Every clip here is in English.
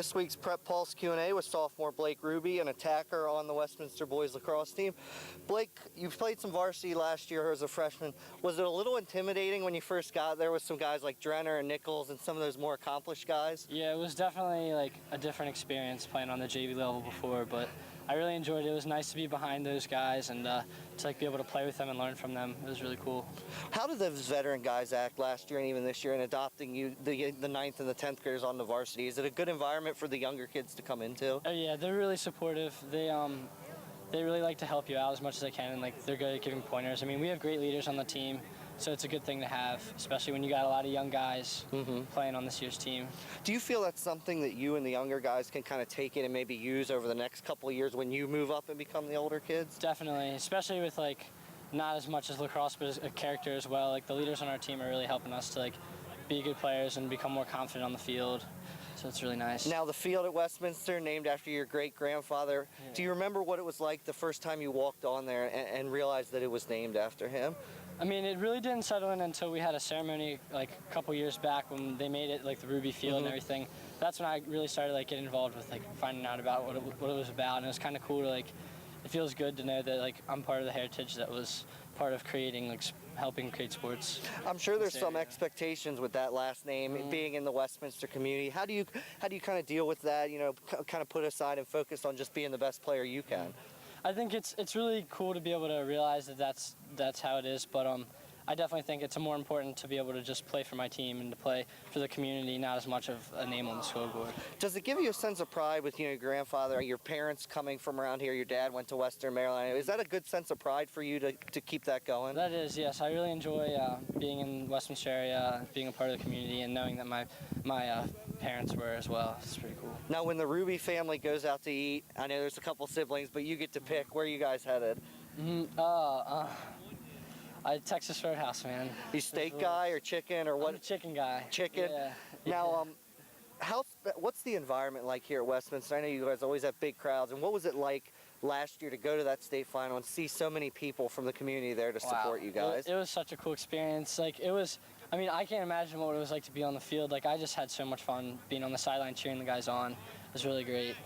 this week's Prep Pulse Q&A with sophomore Blake Ruby, an attacker on the Westminster boys lacrosse team. Blake, you've played some varsity last year as a freshman. Was it a little intimidating when you first got there with some guys like Drenner and Nichols and some of those more accomplished guys? Yeah, it was definitely like a different experience playing on the JV level before, but I really enjoyed it. It was nice to be behind those guys and to like be able to play with them and learn from them. It was really cool. How did those veteran guys act last year and even this year in adopting you, the 9th and the 10th graders on the varsity? Is it a good environment for the younger kids to come into? Oh yeah, they're really supportive. They really like to help you out as much as they can, and like they're good at giving pointers. I mean, we have great leaders on the team, so it's a good thing to have, especially when you got a lot of young guys playing on this year's team. Do you feel that's something that you and the younger guys can kind of take in and maybe use over the next couple of years when you move up and become the older kids? Definitely, especially with like not as much as lacrosse, but as a character as well. Like the leaders on our team are really helping us to like be good players and become more confident on the field. So it's really nice. Now the field at Westminster, named after your great-grandfather, do you remember what it was like the first time you walked on there and realized that it was named after him? I mean, it really didn't settle in until we had a ceremony like a couple years back when they made it like the Ruby Field and everything. That's when I really started like getting involved with like finding out about what it was about, and it was kind of cool to like. It feels good to know that like I'm part of the heritage that was part of creating, like helping create sports. I'm sure there's some expectations with that last name being in the Westminster community. How do you kind of deal with that? You know, kind of put aside and focus on just being the best player you can. I think it's really cool to be able to realize that that's how it is, but I definitely think it's more important to be able to just play for my team and to play for the community, not as much of a name on the scoreboard. Does it give you a sense of pride with your grandfather, your parents coming from around here, your dad went to Western Maryland? Is that a good sense of pride for you to keep that going? That is, yes. I really enjoy being in Westminster area, being a part of the community, and knowing that my parents were as well. It's pretty cool. Now when the Ruby family goes out to eat, I know there's a couple siblings, but you get to pick. Where are you guys headed? Texas Roadhouse, man. You steak guy or chicken or what? I'm a chicken guy. Chicken? Yeah. Now, what's the environment like here at Westminster? I know you guys always have big crowds, and what was it like last year to go to that state final and see so many people from the community there to support you guys? It was such a cool experience. Like it was, I mean, I can't imagine what it was like to be on the field. Like I just had so much fun being on the sideline cheering the guys on. It was really great.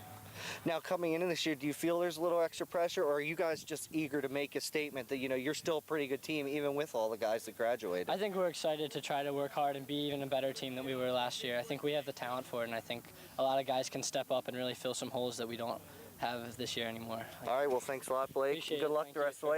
Now coming into this year, do you feel there's a little extra pressure, or are you guys just eager to make a statement that, you know, you're still a pretty good team even with all the guys that graduated? I think we're excited to try to work hard and be even a better team than we were last year. I think we have the talent for it, and I think a lot of guys can step up and really fill some holes that we don't have this year anymore. All right, well, thanks a lot, Blake. Appreciate Good luck it. the rest of the way.